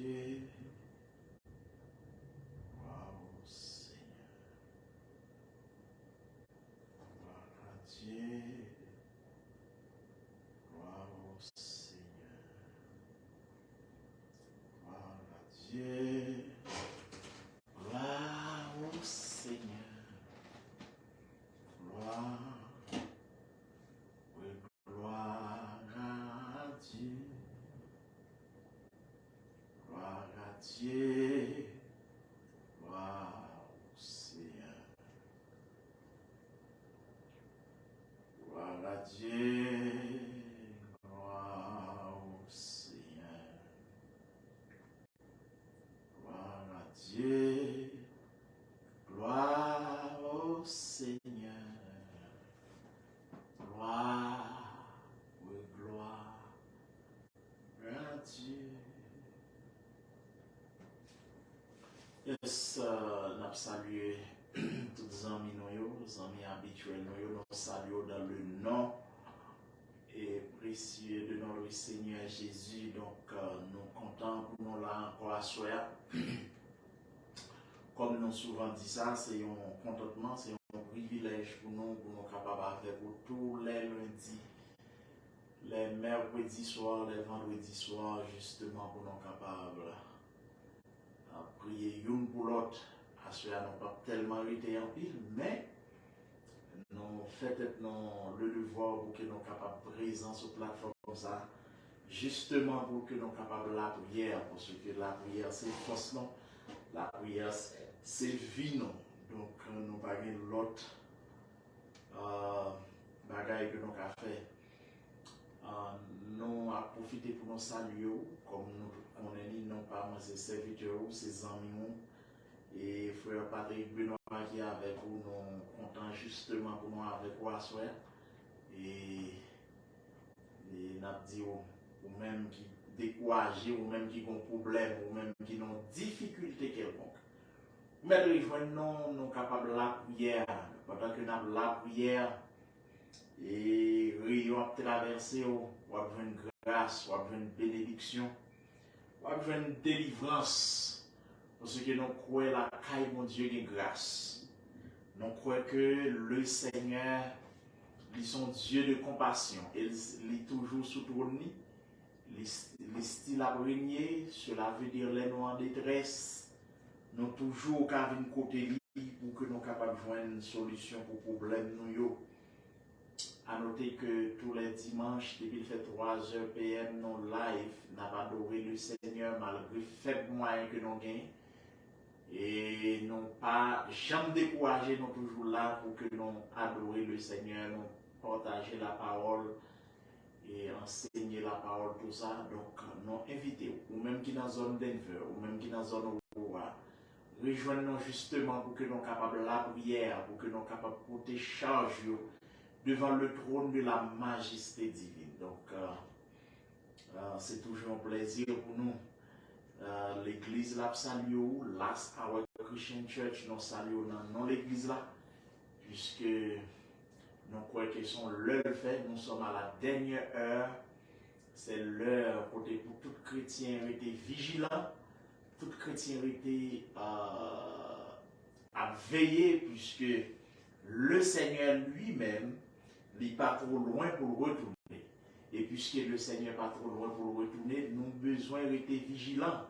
Dieu, gloire au Seigneur, gloire à Dieu, gloire au Seigneur, gloire à Dieu, gloire au Seigneur, gloire, oui, gloire à Dieu, gloire à Dieu, gloire au Seigneur, gloire à Dieu, gloire au Seigneur, gloire à Dieu, gloire au Seigneur, gloire, oui, gloire à Dieu. Yes, nous saluons tous les amis, les amis habituels, nous saluons dans le nom et précieux de notre Seigneur Jésus. Donc, nous comptons pour nous là encore à soir. Comme nous souvent dit ça, c'est un contentement, c'est un privilège pour nous capables avec vous tous les lundis, les mercredis soirs, les vendredis soirs, justement pour nous capables à prier une pour l'autre. À ce moment, nous pas tellement été en pile, mais nous faisons le devoir pour que nous soyons capables de présenter sur plateforme comme ça, justement pour que nous soyons capables de la prière, parce que la prière c'est force, non? La prière c'est vie, non? Donc nous pas l'autre bagaille que nous avons fait. Nous avons profité pour nous saluer, comme nous connaissons, non pas ses serviteurs, ses amis, et frère Patrick Benoît qui est avec vous, nous comptons justement pour nous avec vous à soir. Et nous avons dit, ou même qui découragé, ou même qui ont problème, ou même qui ont difficulté quelconque. Mais nous sommes capables de la prière, pendant que nous avons la prière, et nous avons traversé, nous avons une grâce, nous avons une bénédiction, nous avons une délivrance. Parce que nous croyons la caille, mon Dieu, de grâce. Nous croyons que le Seigneur, il est son Dieu de compassion. Il est toujours sous tourné. Les styles à régner, cela veut dire les noirs en détresse. Nous toujours qu'à une côté pour que nous soyons capables de joindre une solution pour le problème. Nous à noter que tous les dimanches, depuis il fait 3h PM, nous live, nous avons adoré le Seigneur malgré faible moyen que nous gagnons. Et non pas jamais découragé, nous toujours là pour que nous adorions le Seigneur, nous partager la parole et enseigner la parole, tout ça. Donc, nous invitons, ou même qui dans la zone Denver, ou même qui dans la zone Aurora, rejoignons-nous justement pour que nous soyons capables de la prière, pour que nous soyons capables de porter charge devant le trône de la majesté divine. Donc, c'est toujours un plaisir pour nous. L'église là saluons, Last Hour Christian Church nous saluons dans l'église là, puisque nous croyons que sont l'heure fait, nous sommes à la dernière heure, c'est l'heure pour tout chrétien rester vigilant, tout chrétien rester à veiller, puisque le Seigneur lui-même n'est pas trop loin pour retourner. Et puisque le Seigneur n'est pas trop loin pour retourner, nous avons besoin de rester vigilants.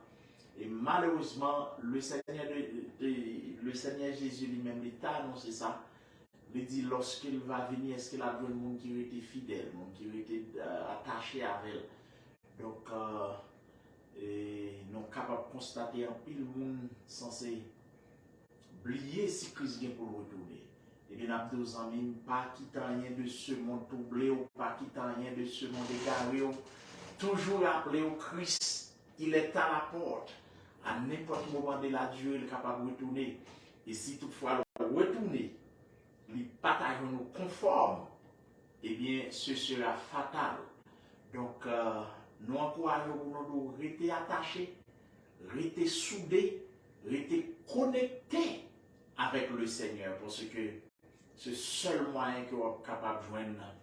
Et malheureusement, le Seigneur Jésus lui-même, l'État annoncé ça. Il dit lorsqu'il va venir, est-ce qu'il a besoin de monde qui a été fidèle, monde qui a été attaché à elle. Donc, nous sommes capables de constater un pile monde censé oublier si Christ vient pour retourner. Et bien, nous avons amis, pas quitter rien de ce monde troublé, ou pas quitter rien de ce monde égaré, toujours appeler au Christ, il est à la porte. À n'importe moment de la Dieu, il est capable de retourner. Et si toutefois il retourner, les batailles nous conformes, eh bien, ce sera fatal. Donc, nous encourageons pour nous de rester attachés, rester soudés, rester connectés avec le Seigneur, parce que c'est le seul moyen que nous sommes capables de joindre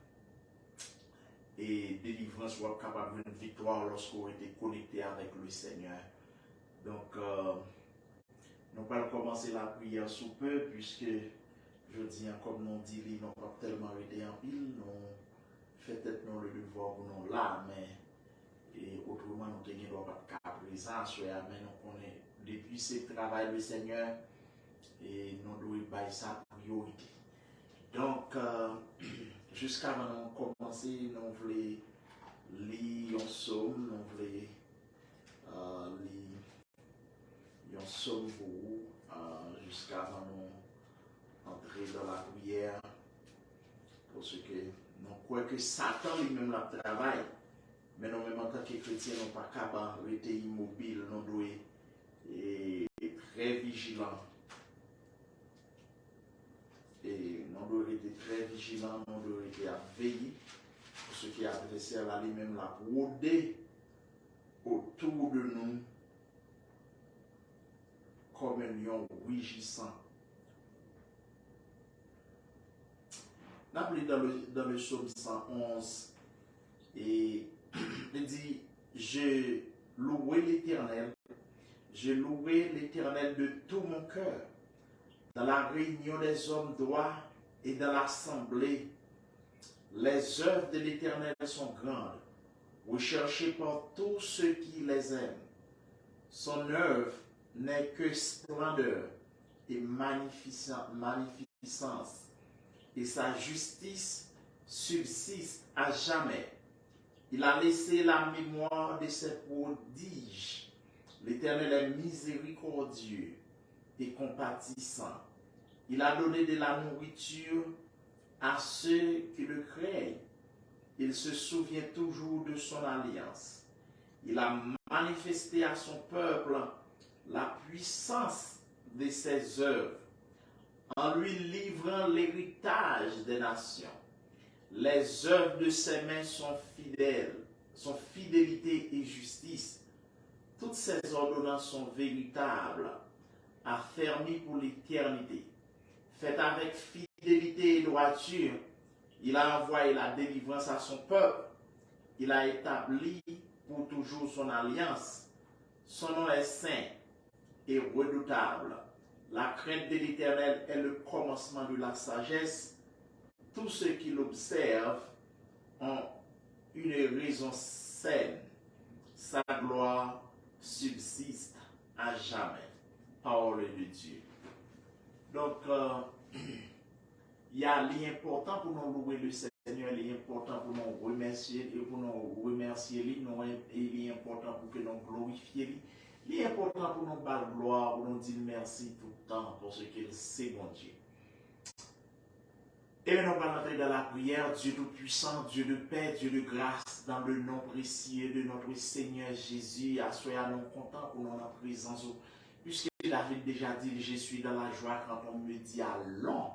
et délivrance, nous sommes capables de joindre victoire lorsqu'on est connecté avec le Seigneur. Donc, nous allons commencer la prière sous peu, puisque je dis, comme nous dit, nous n'avons pas tellement été en pile, nous faisons peut-être le devoir pour nous là, mais et autrement, nous n'avons pas de cas présent, mais nous connaissons depuis ce travail du Seigneur et nous devons faire sa priorité. Donc, jusqu'à maintenant commencer, nous voulons lire un psaume, nous voulons lire un psaume pour vous, jusqu'à maintenant entrer dans la prière, parce que nous croyons que Satan lui-même la travaille, mais nous même en tant que chrétiens, nous ne sommes pas capables de rester immobiles, nous devons être très vigilants. Et nous devons être très vigilants, nous devons être à veiller pour ce qui est adressé à lui-même la rôder autour de nous comme un lion rugissant. On a dans le psaume 111 et il dit: Je louerai l'Éternel, je louerai l'Éternel de tout mon cœur. Dans la réunion des hommes droits et dans l'assemblée, les œuvres de l'Éternel sont grandes, recherchées par tous ceux qui les aiment. Son œuvre n'est que splendeur et magnificence, et sa justice subsiste à jamais. Il a laissé la mémoire de ses prodiges. L'Éternel est miséricordieux et compatissant. Il a donné de la nourriture à ceux qui le craignent. Il se souvient toujours de son alliance. Il a manifesté à son peuple la puissance de ses œuvres, en lui livrant l'héritage des nations. Les œuvres de ses mains sont fidèles, sont fidélité et justice. Toutes ses ordonnances sont véritables, affermies pour l'éternité. Faites avec fidélité et droiture, il a envoyé la délivrance à son peuple. Il a établi pour toujours son alliance. Son nom est saint et redoutable. La crainte de l'Éternel est le commencement de la sagesse. Tous ceux qui l'observent ont une raison saine. Sa gloire subsiste à jamais. Parole de Dieu. Donc, il y a l'important pour nous louer le Seigneur, l'important pour nous remercier et pour nous remercier lui, il est important pour que nous glorifions lui. Il est important pour nous faire gloire, pour nous dire merci tout le temps pour ce qu'il sait, mon Dieu. Et nous allons entrer dans la prière. Dieu tout-puissant, Dieu de paix, Dieu de grâce, dans le nom précieux de notre Seigneur Jésus, soyons contents pour notre présence. Puisque David déjà dit, je suis dans la joie quand on me dit allons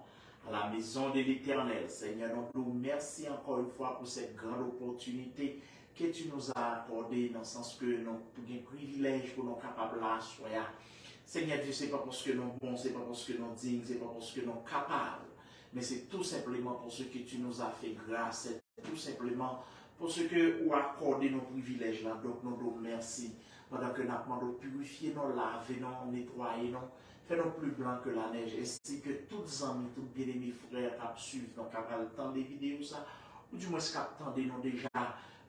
à la maison de l'Éternel. Seigneur, donc nous merci encore une fois pour cette grande opportunité que tu nous as accordée, dans le sens que nous avons un privilège pour nous capables de soyons. Seigneur Dieu, ce n'est pas parce que nous sommes bons, ce n'est pas parce que nous sommes dignes, ce n'est pas parce que nous sommes capables, mais c'est tout simplement pour ce que tu nous as fait grâce, c'est tout simplement pour ce que tu as accordé nos privilèges là. Donc nous nous merci. Pendant que nous avons purifié, nous laver, nous nettoyer, nous faire plus blanc que la neige, ainsi que tous les amis, tous les bien-aimés frères qui suivent, donc qui ont le temps des vidéos, ça, ou du moins qui attendent nous déjà,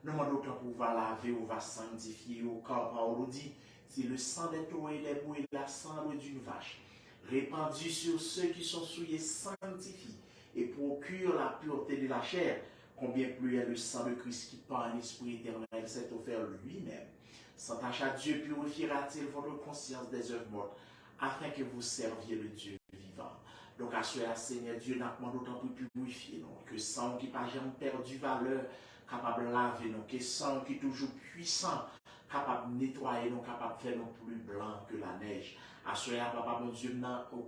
nous demandons pour pouvoir laver, ou va sanctifier, au corps, Paul dit, c'est le sang des taureaux et des boucs et la cendre d'une vache, répandu sur ceux qui sont souillés, sanctifie et procure la pureté de la chair, combien plus est le sang de Christ qui par un esprit éternel s'est offert lui-même. Sans tâche à Dieu purifiera-t-il votre conscience des œuvres mortes, afin que vous serviez le Dieu vivant. Donc, à ce Seigneur Dieu, n'a pas d'autant plus purifier, non, que sang qui n'a jamais perdu valeur, capable de laver, non, que sang qui est toujours puissant, capable de nettoyer, non, capable de faire non plus blanc que la neige. À ce papa, mon Dieu,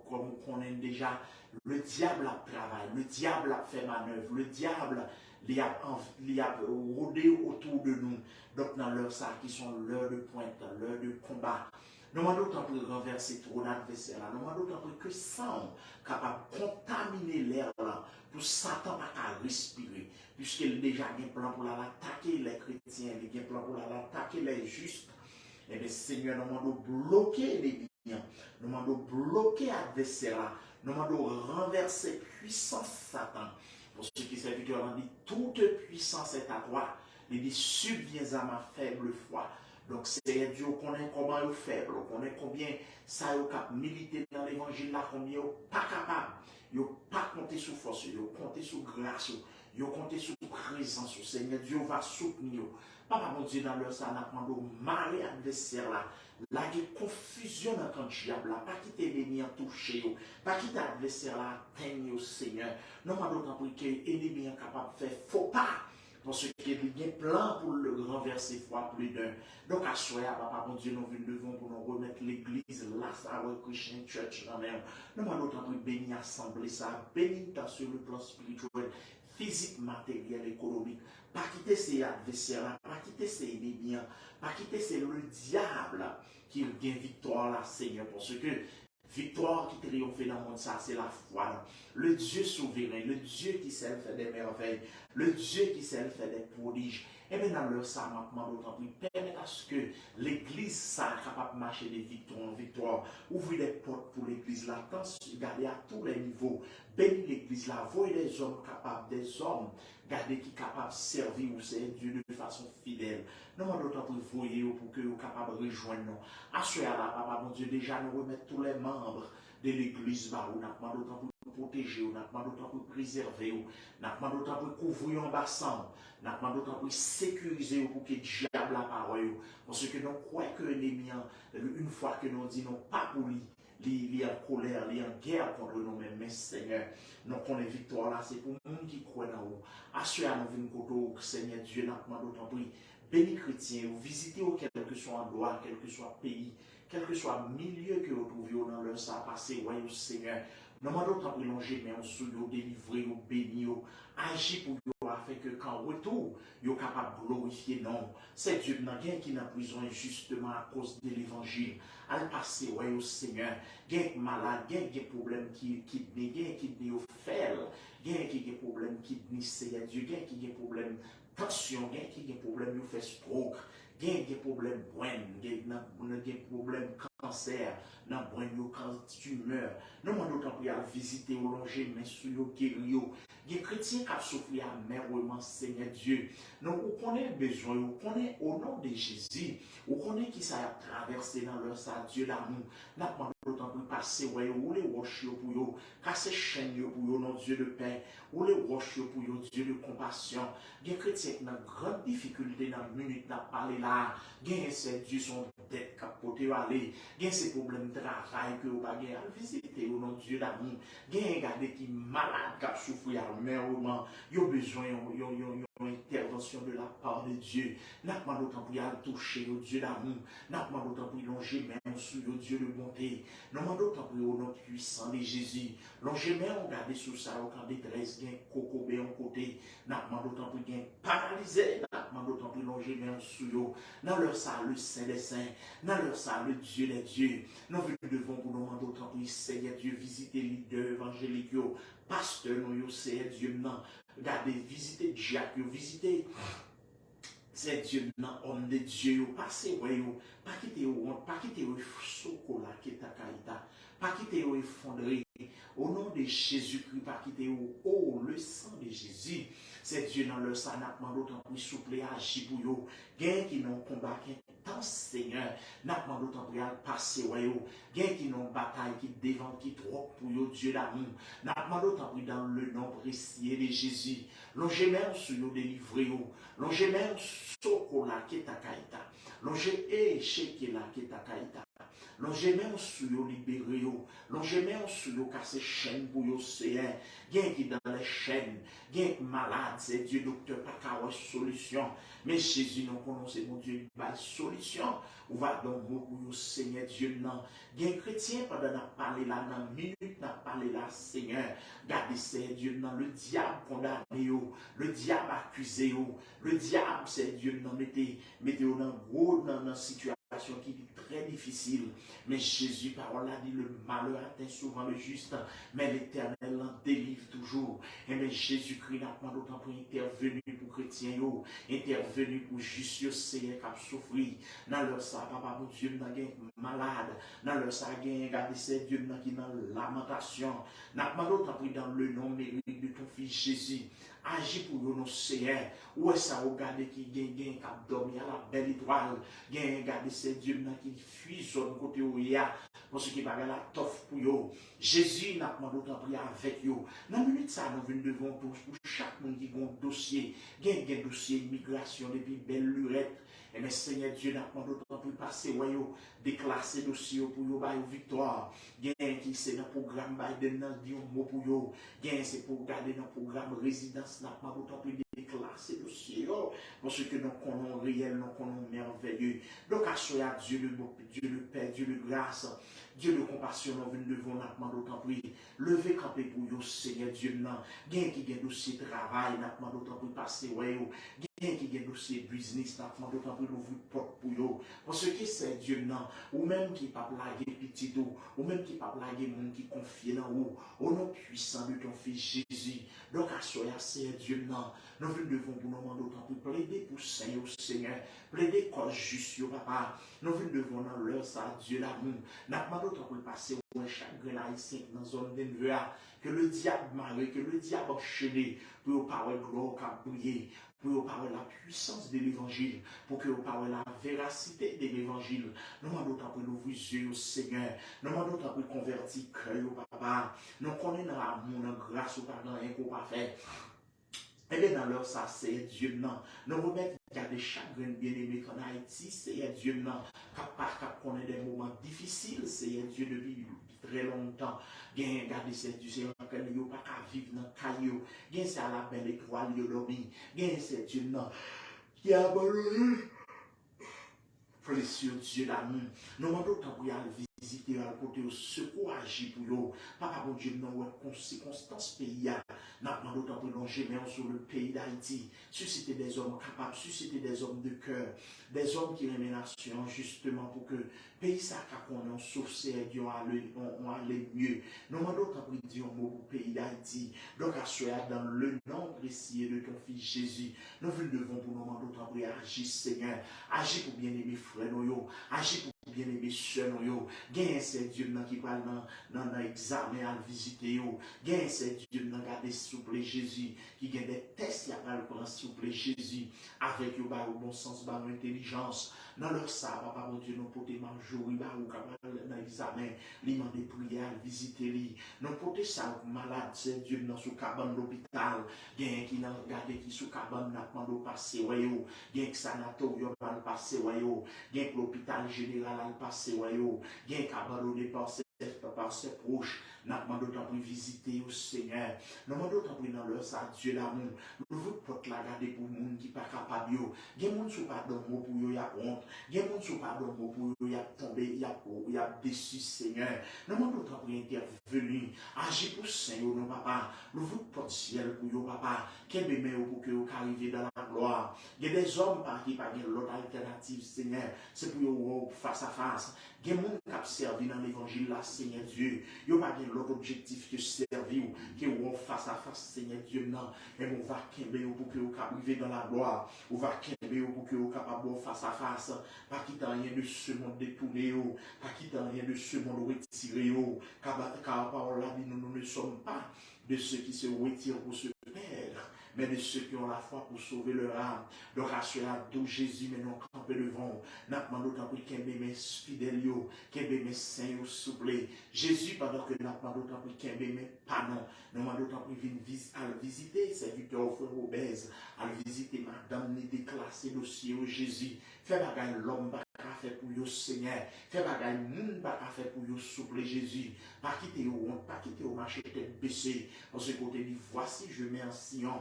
comme on connaît déjà, le diable a travaillé, le diable a fait manœuvre, le diable il y a rôdé autour de nous. Donc, dans l'heure ça, qui sont l'heure de pointe, l'heure de combat, nous demandons d'autant plus renverser trop l'adversaire. Nous demandons d'autant plus que sang capable de contaminer l'air là, pour Satan pas qu'à respirer. Puisqu'il a déjà un plan pour l'attaquer les chrétiens, il a un plan pour l'attaquer les justes. Eh bien, Seigneur, nous demandons bloquer les liens. Nous demandons bloquer l'adversaire. Nous demandons renverser puissance Satan. Pour ceux qui serviteurs, on dit toute puissance est à toi. Il dit subviens à ma faible foi. Donc, c'est Dieu qu'on connaît comment il est faible, on connaît combien ça a milité dans l'évangile là, combien il n'est pas capable. Il n'a pas compté sur force, il a compté sur grâce, il a compté sur présence. Seigneur Dieu va soutenir. Papa, mon Dieu, dans leur ça, on a demandé marrer adversaire là. Là, il y a confusion dans le camp diable là. Pas quitter l'ennemi en toucher, pas quitter l'adversaire là, atteindre Seigneur. Non, mais d'autant plus que l'ennemi est capable de faire faux pas. Parce qu'il y a des plans pour le renverser fois plus d'un. Donc, à soir, papa, mon Dieu, nous devons pour nous remettre l'église, là, ça, Christian Church, dans l'air. Nous allons d'autant plus bénir, assembler ça, bénir sur le plan spirituel, physique, matériel, économique. Pas quitter ces adversaires, pas quitter ces ennemis, pas quitter c'est le diable qui gagne victoire là, Seigneur, parce que victoire qui triomphe dans le monde, ça c'est la foi. Le Dieu souverain, le Dieu qui sait faire des merveilles, le Dieu qui sait faire des prodiges. Et bien dans leur ça, maintenant, d'autant plus, permettre à ce que l'église soit capable de marcher de victoire en victoire. Ouvrir des portes pour l'église là, garder à tous les niveaux. Bénir l'église là, voyez des hommes capables, des hommes, garder qui sont capables de servir ou servir Dieu de façon fidèle. Nous demandons d'autant plus voyer pour que vous soyez capables de rejoindre nous. Assurez là, papa, mon Dieu, déjà nous remettre tous les membres de l'église, nous demandons d'autant plus protéger, nous demandons d'autant plus préserver, nous demandons d'autant plus couvrir en bassin, nous demandons d'autant plus sécuriser pour que le diable la parole. Parce que nous croyons que l'ennemi, une fois que nous disons pas pour lui, il est en colère, il est en guerre contre nous-mêmes, mais Seigneur, nous connaissons victoire là, c'est pour le monde qui croit dans nous. Assurez nous venir côté, Seigneur Dieu, nous demandons d'autant plus béni chrétien, ou visitez quel que soit endroit, quel que soit pays, quel que soit milieu que vous trouvez dans leur ça passé, ouais, Seigneur. Nous demandons d'autant plus longer, mais on sous vous délivrer, vous bénir, agir pour vous, afin que quand retour, vous êtes capable de glorifier non. C'est Dieu qui est en prison justement à cause de l'évangile. À le passer, ouais, au Seigneur. Il y a des malades, il y a des problèmes qui au fer, il y a des problèmes qui Seigneur Dieu, il y a des problèmes tension, il y a des problèmes qui fait stroke, il y a des problèmes il y a des problèmes cancer, dans quand tumeur. Nous demandons d'autant plus à visiter au longer, mais sur le guérir. Il y a des chrétiens qui ont souffert amèrement, Seigneur Dieu. Nous connaissons besoin, nous connaissons au nom de Jésus, nous connaissons qui ça a traversé dans leur sang, Dieu d'amour. Nous demandons d'autant plus passer, ou les roches pour eux, casser chaînes pour eux, non Dieu de paix, ou les roches pour eux, Dieu de compassion. Il y a des chrétiens qui ont une grande difficulté dans la minute de parler là. Il y a ces Dieu sont tête capoté aller. Il y a ces problèmes de travail que vous avez à visiter au nom de Dieu d'amour. Il y a des gars qui sont malades, qui souffrent amèrement. Ils ont besoin d'une intervention de la part de Dieu. Nous demandons d'autant plus à toucher au Dieu d'amour. Nous demandons d'autant plus longer même sur le Dieu de bonté. Nous demandons d'autant plus au nom puissant de Jésus. Longer même on garde sous ça au camp détresse, il y a un cocobé en côté. Nous demandons d'autant plus qu'il y a paralysé. Nous demandons d'autant plus longer même sur eux. Dans leur salle, le Saint des Saints. Dans leur salle, le Dieu des dieux. Nous devons pour nous demander d'autant plus, Seigneur Dieu, visiter les leaders évangéliques, pasteur, nous, Seigneur Dieu, non. Regardez, visitez Jacques, visitez c'est Dieu, non, homme de Dieu, passez, pas quitter au chocolat qui est à Kaïta, pas quitter au effondré, au nom de Jésus-Christ, pas quitter au le sang de Jésus. C'est Dieu dans le sang, n'a d'autant plus souple à agir pour eux. Gain qui n'ont combat, qui tant Seigneur, n'a d'autant plus à passer, gain qui n'ont bataille, qui dévente, qui trop pour eux, Dieu d'amour. N'a d'autant plus dans le nom précieux de Jésus. Longez même sur nous délivrer, longez même chocolat qui est à Kaïta, longez échec qui est là qui est à Kaïta. Longez même sur vous libérer, longez même sur vous casser chaînes pour vous Seigneur. Gain qui dans les chaînes, gain malade, c'est Dieu docteur, pas qu'à avoir solution. Mais Jésus, nous connaissons mon Dieu, il va solution. On va donc pour vous Seigneur Dieu, non. Gain chrétien, pendant qu'on a parlé là, dans une minute, on a parlé là, Seigneur. Gardez Seigneur Dieu, non, le diable condamné, le diable accusé, le diable, c'est Dieu, non, mettez-vous dans gros, dans la situation. qui est très difficile. Mais Jésus, parole a dit, le malheur atteint souvent le juste, mais l'Éternel en délivre toujours. Et mais Jésus-Christ n'a pas d'autant pour intervenir pour chrétiens, intervenir pour juste Seigneur qui a souffert. Dans leur ça, papa, mon Dieu, n'a pas malade. Dans leur ça, regardez ces Dieu qui dans lamentation. N'a pas d'autant pour dans le nom mérite de ton fils Jésus. Agis pour nous, Seigneur. Où est-ce que vous regardez qui gagne, qui a dormi à la belle étoile? Regardez ces dieux qui fuient sur le côté où il y a. Parce qu'il va y avoir la toffe pour eux. Jésus n'a pas d'autant prier avec eux. Dans la minute, ça, nous venons devant pour chaque monde qui a un dossier. Il y a un dossier immigration depuis belle lurette. Et mais Seigneur Dieu n'a pas d'autant pour passer, déclasser dossier pour vous, victoire. Il y a qui c'est dans le programme Biden, dans le mot pour vous. Il y a c'est pour garder dans le programme résidence, n'a pas d'autant pour déclasser dossier. Parce que nous connaissons réel, nous connaissons merveilleux. Donc, à soi, Dieu le beau, Dieu le Père, Dieu le grâce, Dieu le compassion, nous venons devant n'a pas d'autant pour lever camper pour vous, Seigneur Dieu. Il y a qui a dossier travail, n'a pas d'autant pour passer, qui a dossier business, n'a pas d'autant pour l'ouvrir porte pour eux. Parce que c'est Dieu, non, ou même qui pas blaguer petit ou même qui pas blaguer monde qui confie dans vous, au nom puissant de ton fils Jésus. Donc, à soi, c'est Dieu, non, nous devons pour nous demander autant pour plaider pour Seigneur, plaider comme juste, papa. Nous devons dans l'heure, ça, Dieu l'amour. N'a pas d'autant pour passer au chaque haïtien dans la zone d'Enver, que le diable marie, que le diable enchaîné, pour parler gloire qu'a brillé, pour parler la puissance de l'évangile, pour que vous parlez la véracité de l'évangile. Nous demandons pour nous ouvrir les yeux au Seigneur. Nous demandons pour convertir le cœur au papa. Nous connaissons l'amour, la grâce au pardon et qu'on va faire. Eh bien, dans leur ça, c'est Dieu, non. Nous remettons qu'il y a des chagrins bien-aimés qu'en Haïti, c'est Dieu, non. Cap connaît des moments difficiles, c'est Dieu depuis très longtemps. Bien, regardez, c'est Dieu, c'est lequel il n'y a pas qu'à vivre dans le caillou. Bien, c'est à la belle étoile, il y a dormi. Bien, c'est Dieu, non. Qui a abandonné. Précieux Dieu d'amour. Nous demandons pour y aller visiter, à côté au secours, agir pour nous. Papa, bon Dieu, nous avons circonstances pays. Nous demandons pour longer sur le pays d'Haïti. Susciter des hommes capables, susciter des hommes de cœur, des hommes qui aiment la nation, justement pour que le pays ça qu'on a sauf c'est Dieu on aller mieux. Nous demandons pour dire un mot pour le pays d'Haïti. Donc, à ce dans le nom précieux de ton fils Jésus, nous devons pour nous demander pour agir, Seigneur. Agis pour bien aimer frère nous, agis pour bien aimer soeur nous. Gagne c'est Dieu qui parle dans l'examen à visiter. Gagne c'est Dieu qui garder souple Jésus, qui gagne des tests à prendre souple Jésus, avec au bon sens, bon intelligence. Dans leur ça, papa, mon Dieu, nous pouvons manger, dans l'examen, lui demander prière, visiter lui. Nous pouvons ça malade, c'est Dieu dans sous cabane d'hôpital. Gagne qui n'a regardé qui sous cabane n'a pas de passer, voyez-vous. Gagne que sanatorium a le passé, voyez-vous. Gagne que l'hôpital général a le passé, voyez-vous. Gagne qu'abandonné par ses proches. Nous demandons d'autant pour visiter au Seigneur. Nous demandons d'autant pour dans leur ça, Dieu l'amour. Nous voulons pas la garder pour les gens qui ne sont pas capables. Il y a des gens qui ne sont pas dans le mot pour eux, il y a honte. Il y a des gens qui ne sont pas dans le mot pour eux, il y a tombé, il y a déçu, Seigneur. Nous demandons d'autant pour intervenir. Agir pour Seigneur, non, papa. Nous voulons pas de ciel pour eux, papa. Quel bébé pour que vous arriviez dans la gloire. Il y a des hommes qui n'ont pas l'autre alternative, Seigneur. C'est pour eux face à face. Il y a des gens qui ont servi dans l'évangile, là, Seigneur Dieu. Il n'y a pas l'autre objectif que servir, qui est face à face, Seigneur Dieu, non. Mais on va qu'aimer pour que vous arriviez dans la gloire. On va qu'aimer pour que vous capable face à face. Pas quitter rien de ce monde détourné, pas quitter rien de ce monde retiré. Car par la vie, nous ne sommes pas de ceux qui se retirent pour se perdre, mais de ceux qui ont la foi pour sauver leur âme. Donc, à cela, d'où Jésus, mais non campé devant. N'a pas d'autant plus qu'un bébé fidèle, qu'un bébé saint ou souple. Jésus, pendant que n'a pas d'autant plus qu'un bébé pas non. N'a pas d'autant plus à le visiter, serviteur au frère obèse, à le visiter, madame, ni déclasser dossier au Jésus. Fais bagaille l'homme, pas fait pour le Seigneur. Fais bagaille moun, pas fait pour le souple Jésus. Pas quitter au honte, pas quitter au marché tête baissée. Parce que côté dit, voici, je mets en Sion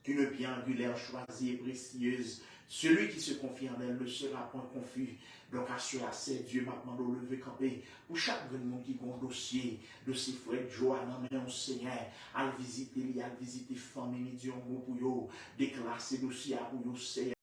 une pierre angulaire choisie et précieuse. Celui qui se confie en elle ne sera point confus. Donc, à c'est Dieu m'a demandé de lever camper. Pour chaque monde qui a un dossier, frère Joanne, mais au Seigneur, à le visiter, à le visiter, famille, Dieu, pour eux, déclasser dossier pour eux, Seigneur.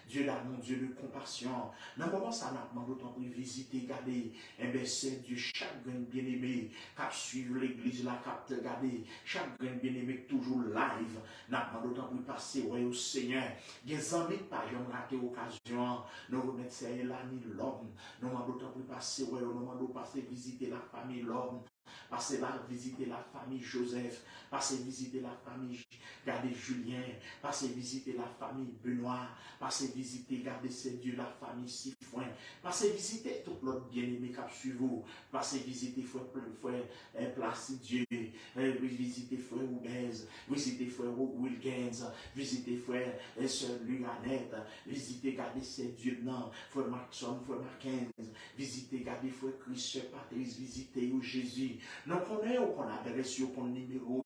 Dieu d'amour, Dieu de compassion. Dans le moment, ça n'a pas d'autant plus visiter, garder. Eh bien, c'est Dieu, chaque grain bien-aimé, qui suit l'église, là, qui te garder. Chaque grain bien-aimé, toujours live. N'a pas d'autant plus passer, ouais, au Seigneur. Des amis, pas jamais raté occasion. Nous remettre c'est l'ami l'homme. Nous pas d'autant plus passer, ouais, nous pas d'autant passer visiter la famille l'homme. Passer là, visiter la famille Joseph. Passer visiter la famille, garder Julien. Passer visiter la famille Benoît. Passer visiter, garder ces dieux, la famille Sifoin. Passez visiter tout l'autre bien-aimé qui suit vous. Passez visiter frère Placide Dieu. Visiter frère Oubez. Visiter frère Wilkins. Visiter frère sœur Luganette. Visiter, garder ces dieux, non. Frère Maxon, frère Mackenzie. Visiter, garder frère Christian Patrice. Visiter Jésus. Nous connaissons qu'on adresse qu'on numéro.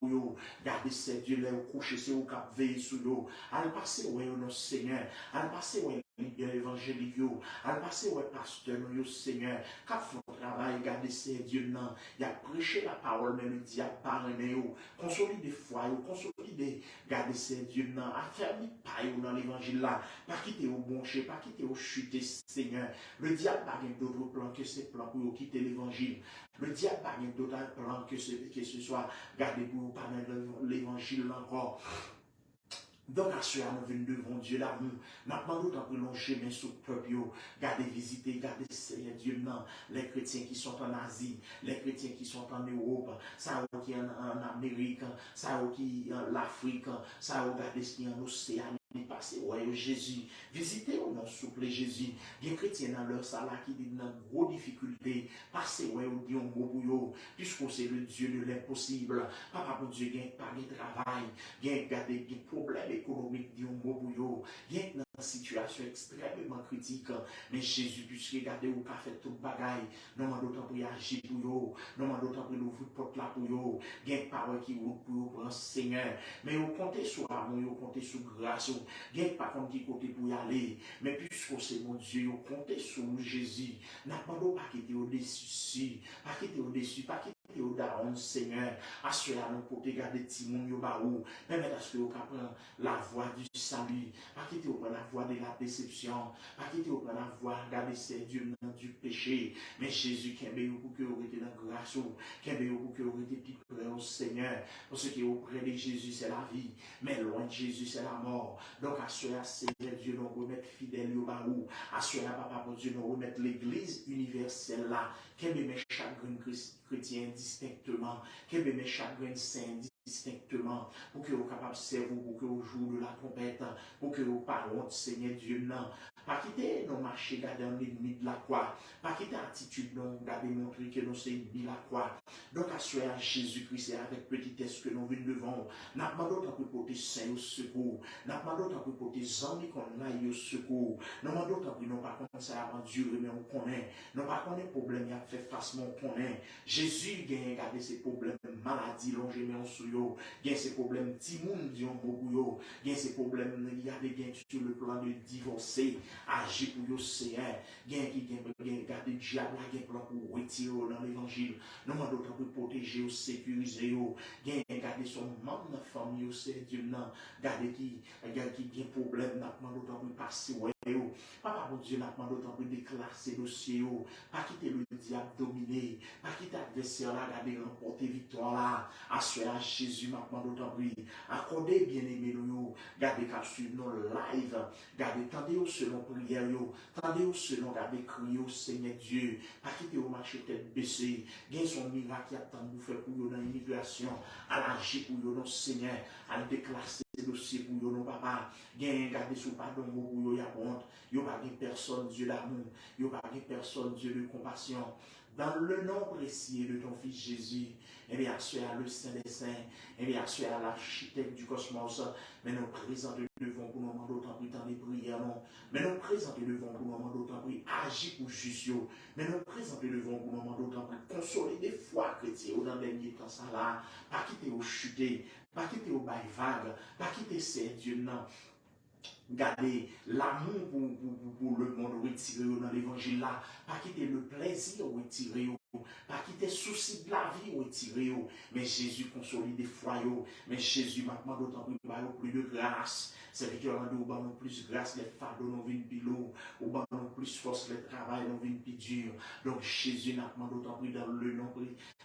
Garder ces dieux là, coucher sur au cap veille sous l'eau. Allez passer, ouais, nos Seigneur. Allez passer, ouais, évangélique, allez passer, ouais, pasteur, nous, Seigneur. Quand font travail, garder ces dieux, non. Il a prêché la parole, même il dit à parler, consolider foi, consolider, garder ces dieux, non. Affermir pas dans l'évangile là. Pas quitter au bon chez, pas quitter au chuté, Seigneur. Le diable n'a rien d'autre plan que ses plans pour quitter l'évangile. Le diable n'a rien d'autre plan que ce soit garder pour pas l'évangile encore. Donc, à ceux nous venons devant Dieu l'amour. Maintenant, nous avons long chemin sous le peuple. Gardez visiter, gardez Seigneur Dieu, non. Les chrétiens qui sont en Asie, les chrétiens qui sont en Europe, ça qui est en Amérique, ça qui est en Afrique, ça regardez ce qui est en Océanie. Passez, ouais, Jésus. Visitez au nom souple Jésus. Bien chrétien dans leur salle qui dit dans gros difficultés. Passez, ouais, au Dieu mot puisque c'est le Dieu de l'impossible. Papa, mon Dieu, gagne pas de travail. Gagne des problèmes économiques, Dieu mot gagne dans une situation extrêmement critique. Mais Jésus, puisque regardez où qu'a fait toute bagaille. Non, d'autant pour agir pour vous. Non, d'autant pour l'ouvrir porte là pour vous. Gagne parole qui vous pour Seigneur. Mais vous comptez sur amour, vous comptez sur grâce. Gagne pas comme qui côté pour y aller, mais puisque c'est mon Dieu, vous comptez sur Jésus. N'attendons pas quitter au-dessus, pas quitter au-dessus, pas quitter au-daron, Seigneur. Assurez nous pour te garder Timon Yobaou. Permettez à ce que vous preniez la voie du salut, pas quitter au la voie de la déception, pas quitter au la voie, garder ces dieux du péché. Mais Jésus, qui est pour que vous êtes dans la grâce, qui est pour que vous êtes plus près au Seigneur. Parce que auprès de Jésus, c'est la vie, mais loin de Jésus, c'est la mort. Donc, assurez Seigneur Dieu, nous remettre fidèle au baou. Assurez Papa, mon Dieu, nous remettre l'église universelle là. Qu'elle met chaque chrétien distinctement. Qu'elle met chaque saint distinctement. Pour que vous capable de servir, pour que vous jouez de la trompette, pour que vous parlez de Seigneur Dieu, non. Pas quitter nos marchés, garder l'ennemi de la croix. Pas quitter l'attitude, non, garder montrer que nous sommes ennemi de la croix. Donc, assurez à Jésus-Christ, c'est avec petitesse que nous venons devant. N'a pas d'autre que pour tes saints au secours. N'a pas d'autre que pour tes amis qu'on aille au secours. N'a pas d'autre que nous pas comme ça avant Dieu, mais on connaît. N'a pas qu'on ait problème, il a fait face, mais on connaît. Jésus gagne garder ses problèmes, maladie, longé, mais on souille. Gagne ses problèmes, timoun, dit on bouillot. Gagne ses problèmes, il y a des gains sur le plan de divorcer. Agir pour le Seigneur. Gagne qui gagne garder le diable, gagne plan pour retirer dans l'évangile. N'a pas d'autre que protéger, sécuriser. Gagne garder son membre de famille, c'est Dieu, non. Garder qui a problème, n'a pas d'autre que passer. Papa, mon Dieu, n'a pas d'autre que déclasser le dossier. Pas quitter le diable dominer. Pas quitter l'adversaire là, garder remporter victoire là. Assurer à Jésus, n'a pas d'autre que accorder bien aimé nous. Garder qu'à suivre nos live. Garder, tendez selon prière. Tendez selon garder crier au Seigneur Dieu. Pas quitter au marché tête baissée. Gagne son miracle qui attend vous faire pour vous dans l'immigration. À l'agir pour vous, Seigneur. À déclasser le dossier pour vous, non papa. Gagne, garder sous pardon pour vous, y a honte. Il n'y a pas de personne, Dieu d'amour. Il n'y a pas de personne, Dieu de compassion. Dans le nom précieux de ton Fils Jésus, et bien, à le Saint des Saints, et bien, à l'architecte du cosmos, mais nous présentons devant pour nous d'autant plus dans les prières, non. Mais nous présentons devant pour nous d'autant plus agir pour justio. Mais nous présentons devant pour nous d'autant plus consoler des foi chrétiens dans les derniers temps, ça là, pas quitter au chuter, pas quitter au bail vague, pas quitter ces dieux, non. Gardez l'amour pour le monde retiré dans l'évangile là, pas quitter le plaisir retiré pas quitter souci de la vie retirer, mais Jésus consolide foi, mais Jésus maintenant d'autant plus de grâce. Serviteur, nous avons plus grâce, les fardeaux nous viennent plus lourds, nous avons plus force, le travail nous vient plus dur. Donc Jésus n'a pas d'autant plus dans le nom,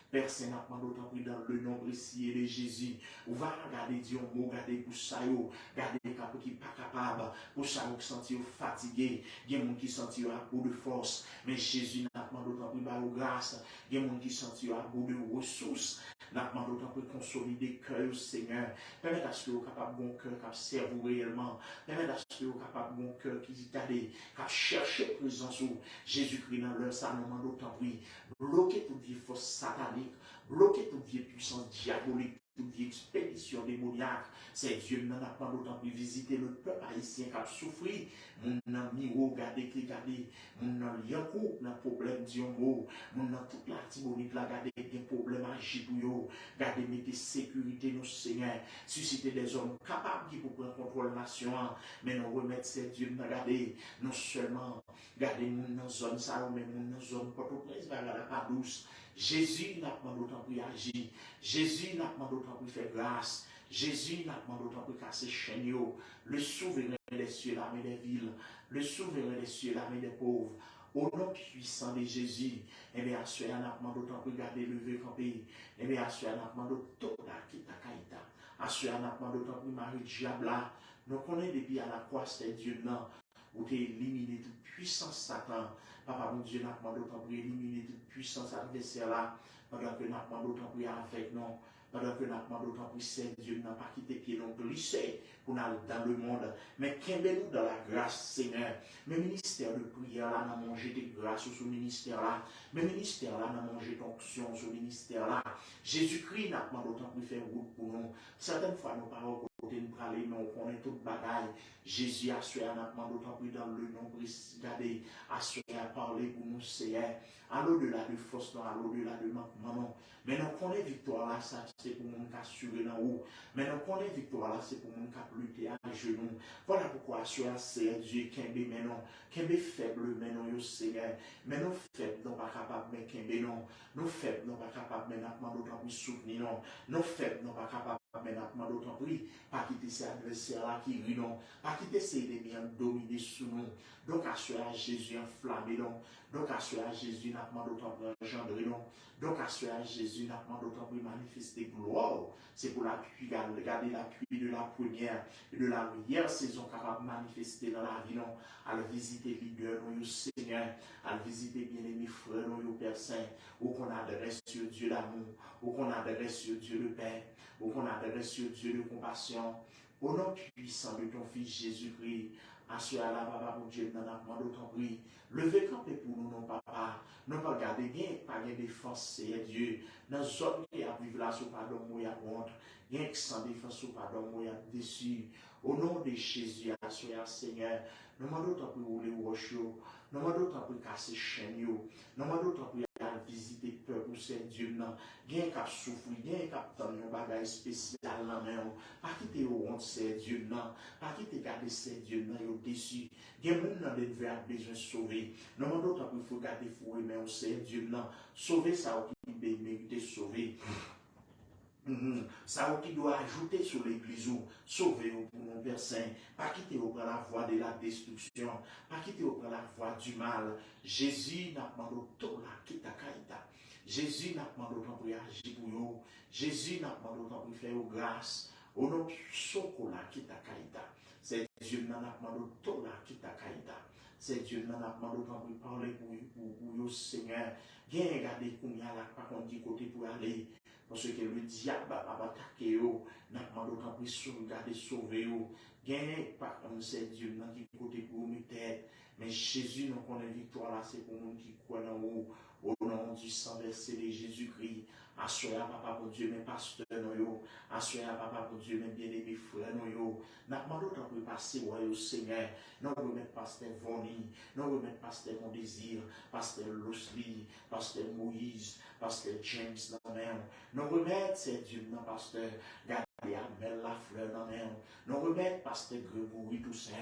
personne n'a pas d'autant plus dans le nom précis de Jésus. On va regarder Dieu, on va regarder pour ça, regarder qui n'est pas capable, pour ça, on sentir fatigué, il y a des gens qui sentent à bout de force, mais Jésus n'a pas d'autant plus de grâce, il y a des gens qui sentent à bout de ressources. N'a pas d'autant plus consolider cœur au Seigneur. Permettez à ce que vous êtes capable de bon cœur qui serve réellement. Permettez à ce que vous êtes capable de bon cœur qui cherche présence où Jésus-Christ dans leur ça nous demande d'autant plus. Bloquez toute vie force satanique, bloquez toute vie puissance diabolique, toute vie expédition démoniaque. C'est Dieu qui n'a pas d'autant plus visiter le peuple haïtien qui a souffert. Mon ami, regardez, mon yankou, n'a problème d'yongo, mon toute la tibonite, la gardez, des problèmes à Jibouyo, gardez, mettez sécurité, nos seigneurs, susciter des hommes capables qui pour prendre contrôle nation, mais nous remettre ces dieux, regardez, non seulement, gardez, mon zone, ça, mais mon zone, Port-au-Prince, la pas douce. Jésus n'a pas d'autant plus agir, Jésus n'a pas d'autant plus faire grâce. Jésus n'a pas d'autant plus casser chaîne, le souverain des cieux, l'âme des villes, le souverain des cieux, l'âme des pauvres. Au nom puissant de Jésus, et bien, à ce n'a pas d'autant plus garder le vieux campé, et bien, à ce n'a pas d'autant plus kaita, à ce n'a pas d'autant plus Marie Diabla. Nous connaissons depuis à la croix, c'est Dieu, non, où tu es éliminé toute puissance Satan. Papa, mon Dieu, n'a pas d'autant plus éliminer toute puissance adversaire là, pendant que n'a pas d'autant plus avec nous. Pendant que nous avons d'autant plus Saint Dieu n'a pas quitté pied non glissé pour aller dans le monde. Mais qu'aimez-nous dans la grâce, Seigneur. Mes ministères de prière là, n'a mangé des grâces sur ce ministère là. Mes ministères là, n'a mangé d'onction sur ce ministère là. Jésus-Christ n'a pas d'autant plus fait route pour nous. Certaines fois, nos paroles côté nous parler, mais on connaît toute bagaille. Jésus a su n'a pas d'autant plus dans le nom regardez, a su à parler pour nous, Seigneur. À l'au-delà de force, à l'au-delà de manquement. Mais nous connaissons victoire là, ça c'est pour nous qui assurer dans haut. Mais nous connaissons victoire là, c'est pour nous qui lutter à genoux. Voilà pourquoi assurer c'est Dieu qui est mais non, qui est faible mais non, Seigneur. Mais nous faibles, nous pas capables mais qui est non. Nous faibles, nous pas capables mais nous d'autant plus soutenir non. Nous faibles, nous pas capables mais nous d'autant plus pas quitter ces adversaires là qui rient non. Pas quitter ces ennemis dominés sous nous. Donc assurer Jésus enflammé non. Donc assurer Jésus n'a pas d'autant plus engendré non. Donc, à ce Jésus n'a pas d'autant plus manifesté gloire. C'est pour l'appui, regarder l'appui de la première et de la meilleure saison capable de manifester dans la vie, non. À le visiter leader, nous, Seigneur. À le visiter bien-aimés frères, nous, Père Saint. Où qu'on adresse sur Dieu d'amour. Où qu'on adresse sur Dieu de paix. Où qu'on adresse sur Dieu de compassion. Au nom puissant de ton Fils Jésus-Christ. À ce là, papa, mon Dieu, n'a pas d'autant plus. Levez campé pour nous, non, papa. Non pas garder bien, pas de défense, c'est Dieu. Dans une zone qui a vécu là, sous pardon, moi, il y a honte. Rien que sans défense, sous pardon, moi, il y a déçu. Au nom de Jésus, à ce Seigneur, nous demandons d'autant plus rouler roche, nous demandons d'autant plus casser chaîne, nous demandons d'autant plus visiter le peuple, c'est Dieu, non. Rien qu'à souffrir, rien qu'à attendre un bagage spécial, non, mais pas quitter au honte, c'est Dieu, non. Pas quitter garder, c'est Dieu, non, il est déçu. Il y a des gens qui ont besoin de sauver. Nous demandons d'autant plus faut garder fouet, mais on sait Dieu, non. Sauver ça, qui mérite sauver. Ça qui doit ajouter sur l'église, sauver pour mon Père Saint, pas quitter au la voie de la destruction, pas quitter au la voie du mal. Jésus n'a pas d'autre là qui t'a caïta. Jésus n'a pas d'autre pour agir pour vous. Jésus n'a pas d'autre pour faire grâce. Au nom de Sokola qui t'a caïta. C'est Dieu n'a pas d'autre là qui t'a caïta. C'est Dieu n'a pas d'autre pour parler pour vous, Seigneur. Viens regarder combien là, par contre, du côté pour aller. Parce que le diable va attaquer, n'a pas d'autant plus sauvegarder, sauver. Gagne par contre, c'est Dieu qui côté pour nous tête. Mais Jésus, nous connaît victoire là, c'est pour nous qui croient en haut. Au nom du sang versé de Jésus-Christ. Assurez à papa pour Dieu, mes pasteurs, assurez à papa pour Dieu, mes bien-aimés frères, n'a pas d'autant plus passer, au Seigneur. Nous remettons pasteur Vonny, nous remettons pasteur Mon Désir, pasteur Losli, pasteur Moïse, pasteur James, nous remettons, c'est Dieu, pasteur. Amel la fleur dans main. Nous remettons pasteur Grégory Toussaint.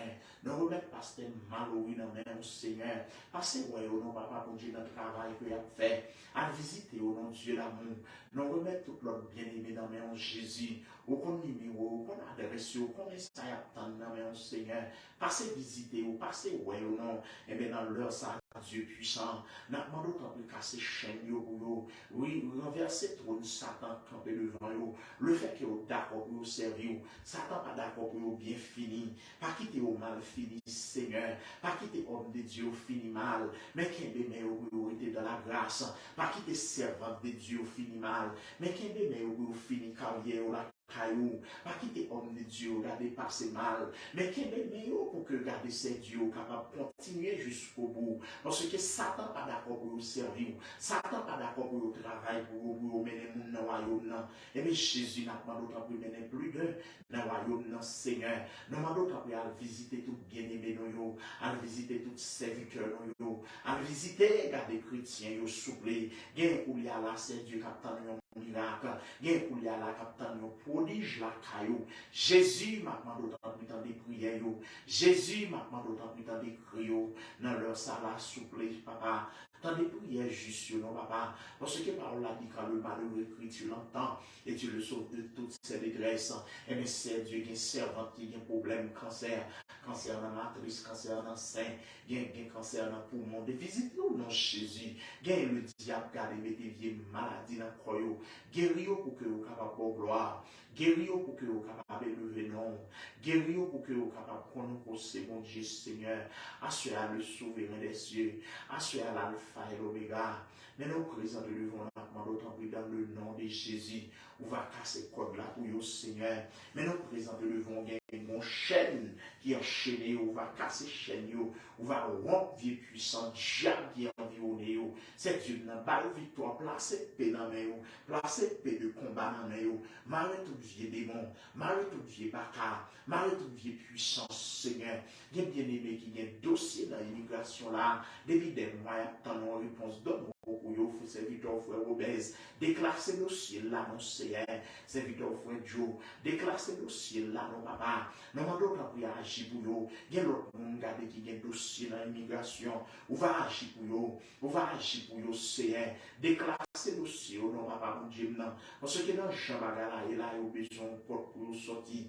Nous remettons pasteur Maloui dans main, Seigneur. Parce que, ouais, au nom papa, pour Dieu, dans le travail que tu as fait, à visiter au nom de Dieu l'amour. Nous remettons tout l'autre bien-aimé dans main, Jésus. Au qu'on numéro, qu'on adresse, au qu'on essaye à attendre dans main, Seigneur. Passez visiter, ou passez, ouais, au nom, et bien dans l'heure, ça, Dieu puissant. Nous demandons tant de casser chaîne, oui, renverser trop de Satan campé devant vous. Le fait que vous d'accord pour vous servir, Satan pas d'accord pour vous bien fini. Pas quitter au mal fini, Seigneur. Pas quitter homme de Dieu fini mal. Mais qui est vous été dans la grâce. Pas quitter servant de Dieu fini mal. Mais qui est vous fini carrière la caillou. Pas quitter homme de Dieu, garder passer mal. Mais qui est meilleur pour que garder ces dieux capable de continuer jusqu'au bout. Parce que Satan pas d'accord pour vous servir. Satan pas d'accord pour vous travailler, pour vous mener dans le royaume. Et bien Jésus n'a pas d'autre pour mener plus de dans le royaume, Seigneur. Nous demandons d'autre pour aller visiter tout bien-aimé, aller visiter tout serviteur, aller visiter, garder chrétiens, souple. Gain pour y aller, c'est Dieu qui attend un miracle. Gain pour y aller, qui attend un prodige, la caillou. Jésus m'a demandé d'autant plus dans des prières. Jésus m'a demandé d'autant plus dans des cris. Dans leur salle, souple, papa. Dans des prières justes, non, papa. Parce que parole a dit quand le malheureux crie, tu l'entends et tu le sauves de toutes ses détresses. Et bien, c'est Dieu qui est servant, qui a un problème, cancer dans la matrice, cancer dans le sein, il y a un cancer dans le poumon. Des visites, nous, non, Jésus. Il y a le diable qui a des vieilles maladies dans le corps. Guéris-vous pour que vous soyez capable de gloire. Guéris-vous pour que vous soyez capable de lever non. Guéris-vous pour que vous soyez capable de prononcer, mon Dieu, Seigneur. Assure le souverain des cieux. Assure l'alpha et l'oméga. Mais nous présentons devant la d'autant plus dans le nom de Jésus. On va casser le code là pour vous, Seigneur. Mais nous présentons devant mon chaîne qui est enchaîné. On va casser chaîne. On va rompre vieux puissant. Diable qui est environné. C'est Dieu n'a pas de victoire. Placez paix dans mes mains. Placez paix de combat dans mes mains. Marre tout vieux démon. Marre tout vieux bâtard. Marre tout vieux puissance, Seigneur. Il y a bien aimé qui a un dossier dans l'immigration là. Depuis des mois, attendons une réponse. Donne pour vous, serviteur frère obèse, déclare ce dossier là, mon Seigneur, serviteur frère Joe, déclare ce dossier là, mon papa, nous demandons qu'on puisse agir pour vous, il y a l'autre monde qui a un dossier dans l'immigration, on va agir pour vous, on va agir pour vous, Seigneur, déclare ce dossier, non papa, mon Dieu, non, parce que dans Jean Bagala, il a besoin de porte pour vous sortir.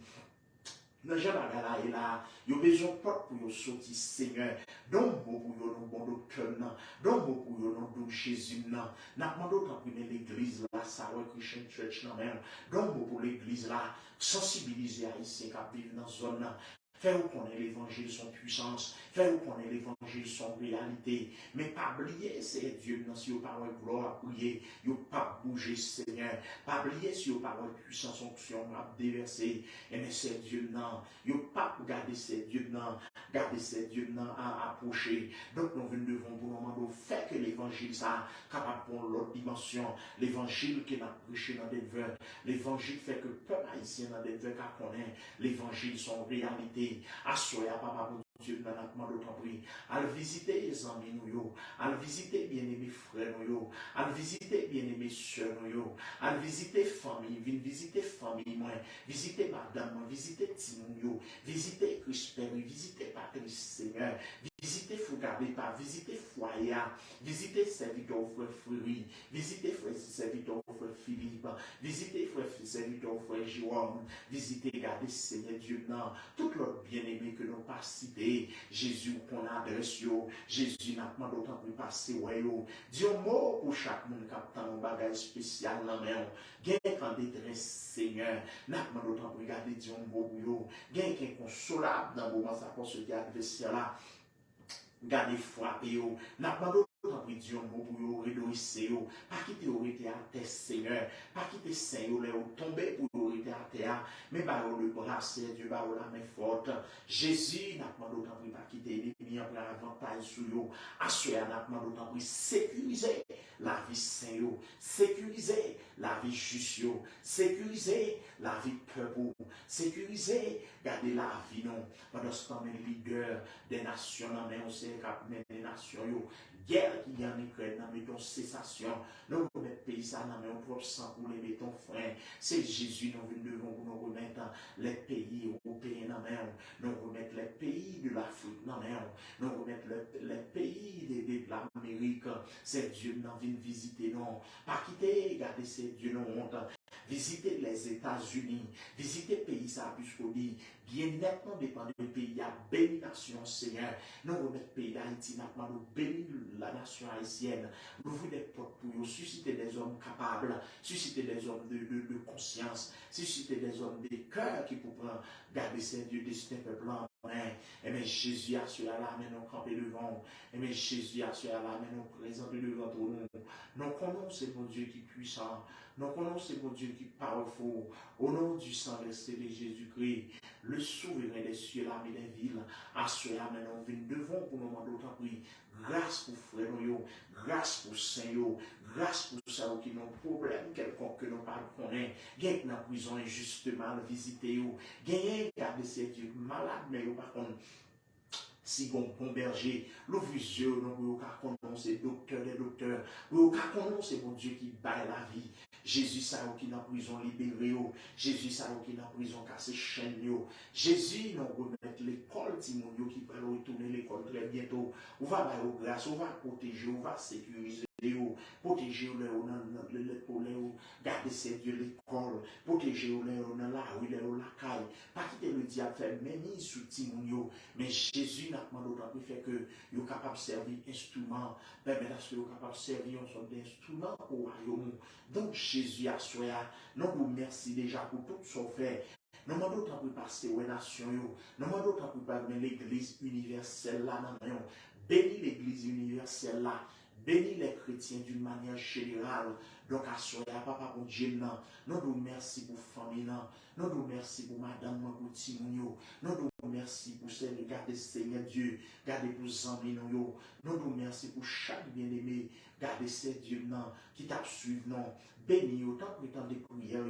Dans Jean Bagala, il a besoin de porte pour vous sortir, Seigneur. Donc, pour vous, nous bon docteur, donc, pour vous, nous Jésus, n'a demandé d'autant pour l'église, là, Sarah Christian Church, donc, pour l'église, là, sensibiliser Haïtiens qui vivent dans la zone, faire connaître l'évangile son puissance, faire connaître l'évangile son réalité, mais pas oublier, c'est Dieu, si vous parlez gloire à prier, vous pas bouger, Seigneur, pas oublier si vous parlez puissance onction à déverser, et mais c'est Dieu, non, vous pas garder ces Dieu, non, garder ces Dieu, non, à approcher. Donc, nous venons devant vous, nous faire que l'évangile, ça, capable pour l'autre dimension, l'évangile qui n'a prêché dans Denver, l'évangile fait que le peuple haïtien dans Denver, qu'on connaît, l'évangile, son réalité. Assoya papa mon Dieu dans la demande d'autant prix. Al visiter les amis nous, al visiter bien-aimés frères nous, al visiter bien-aimés sœurs nous, al visiter famille, vin visiter famille moi, visiter madame, visiter Timon yo, visiter Crispin, visiter Patrice Seigneur, visiter Fougabe pas, visiter foyer, visiter serviteur frère Fleury, visiter frère serviteur frère Philippe, visiter frère serviteur frère Jérôme, visiter garder Seigneur Dieu non, tout l'autre bien-aimé que nous pas cité, Jésus qu'on adresse yo, Jésus n'a pas d'autant plus passer ouais yo, dis un mot pour chaque monde qui a un bagage spécial dans main, gain en détresse Seigneur, n'a pas d'autant plus garder dis un mot pour yo, gain qui est consolable dans le moment ça pour ce qui adversaire là, garder frapper yo, n'a pas d'autant plus Dieu mot pour yo redoisser yo, pas quitter autorité à terre Seigneur, pas quitter Seigneur là tomber pour autorité à terre, mais bah le bras c'est Dieu bah la main forte. Jésus n'a pas d'autant plus pas quitter l'ennemi en prend avantage sur yo, assurer n'a pas d'autant plus sécuriser la vie Seigneur, sécuriser la vie juste, sécuriser la vie peuple, sécuriser, garder la vie non. Pendant ce temps, les leaders des nations, mais on sait des nations, guerre qui y a en Ukraine, nous mettons cessation, nous remettons pays ça, nous mettons propre sang pour les mettons frein. C'est Jésus, nous venons devant pour nous remettre les pays européens, nous remettre les pays de l'Afrique, nous remettre les pays de l'Amérique. C'est Dieu, nous venons visiter, non. Pas quitter, garder ces dieux, nous honte. Visiter les États-Unis, visiter le pays, ça a pu se dire, bien nettement dépendre du pays, à béni nation Seigneur. Nous remettons le pays d'Haïti, nous bénir la nation haïtienne. Nous voulons des portes pour susciter des hommes capables, susciter des hommes de conscience, susciter des hommes de cœur qui pourront garder ces dieux destinés peuple. Et bien Jésus a cela là, mais nous camper devant. Et bien Jésus a cela là, mais nous présenter devant nous. Nous connaissons mon Dieu qui est puissant. Nous connaissons mon Dieu qui est powerful. Au nom du sang versé de Jésus-Christ, le souverain des cieux, l'âme des villes, à cela maintenant, nous venons devant pour nous demander autant prix. Grâce pour frère, grâce pour Saint, grâce pour ça qui n'ont problème quelconque que nous ne connaissons. Gagne dans la prison injustement visiter, gagne garder ces dieux malades, mais par contre, si on bon berger, l'ouvre les yeux, nous pouvons c'est docteur des docteurs, nous pouvons c'est mon Dieu qui baille la vie. Jésus, ça qui est en prison libéré, Jésus, ça qui est en prison cassé chaîne, Jésus, nous remettre l'école, Timonio qui va retourner l'école très bientôt. On va avoir grâce, on va protéger, on va sécuriser. Protéger les garder ses dieux l'école, protéger dans la rue, dans la caille, pas quitter le diable faire même sous Timounio, mais Jésus n'a pas d'autre pour faire que vous êtes capable de servir instrument, permettre à ce que vous êtes capable de servir un sorte d'instrument au royaume. Donc Jésus a souhaité, nous vous remercions déjà pour tout ce qu'on fait. Nous demandons d'autres pour passer aux nations, nous demandons d'autres pour parler l'église universelle là, bénis l'église universelle là. Bénis les chrétiens d'une manière générale. Donc, à soya, papa, pour Dieu, nous nous remercions pour famille, nous nous remercions pour madame, pour Timounio, nous nous remercions pour celle de garder Seigneur Dieu, garder pour Zambie, nous nous remercions pour chaque bien-aimé, garder ces dieux, qui t'a suivi, bénis autant pour tant de prières,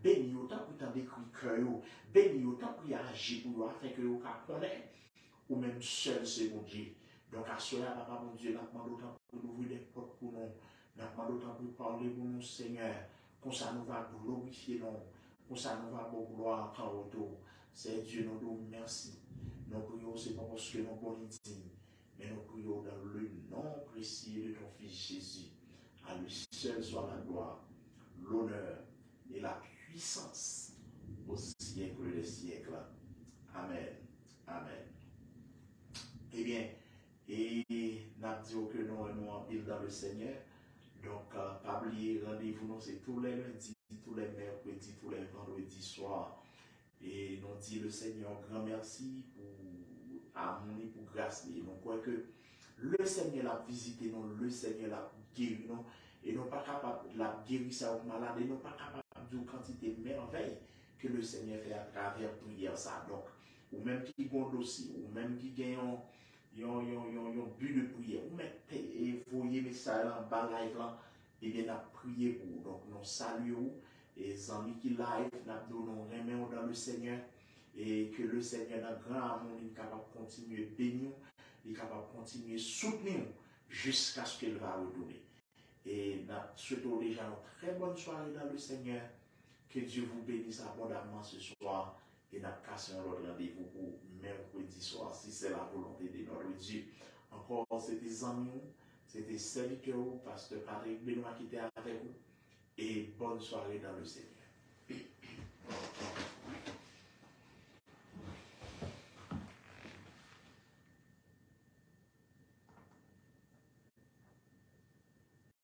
bénis autant pour tant de cœur, bénis autant pour agir pour vous, afin que vous connaissez, ou même seul, c'est mon Dieu. Donc, à cela, papa, mon Dieu, nous demandons autant pour ouvrir des portes pour nous. Nous demandons autant pour parler pour nous, Seigneur. Comme ça, nous va glorifier nous. Comme ça, nous va pour gloire en retour. C'est Dieu, nous nous merci. Nous prions, c'est pas parce que nous sommes dignes, mais nous prions dans le nom précieux de ton Fils Jésus. À lui seul soit la gloire, l'honneur et la puissance au siècle des siècles. Amen. Amen. Eh bien, et nous disons que nous sommes en pile dans le Seigneur. Donc, pas oublier, rendez-vous, nous, c'est tous les lundis, tous les mercredis, tous les vendredis soirs. Et nous disons le Seigneur grand merci pour amour et pour grâce. Et nous croyons que le Seigneur l'a visité, nous, le Seigneur l'a guéri, nous, et nous pas capable de la guérir ça aux malades, et nous pas capable de quantité de merveilles que le Seigneur fait à travers prière ça. Donc, ou même qui gonde aussi, ou même qui gagne un but de prière, ou même voyez message en bas live là, et bien n'a prié pour. Donc nous saluons les amis qui live, nous remettons dans le Seigneur, et que le Seigneur dans grand amour est capable de continuer à bénir, il est capable de continuer à soutenir jusqu'à ce qu'il va retourner. Et nous souhaitons déjà une très bonne soirée dans le Seigneur. Que Dieu vous bénisse abondamment ce soir. Et nous cassons notre rendez-vous pour mercredi soir, si c'est la volonté de notre Dieu. Encore, c'était amis, c'était serviteur, pasteur Patrick Benoît qui était avec vous. Et bonne soirée dans le Seigneur.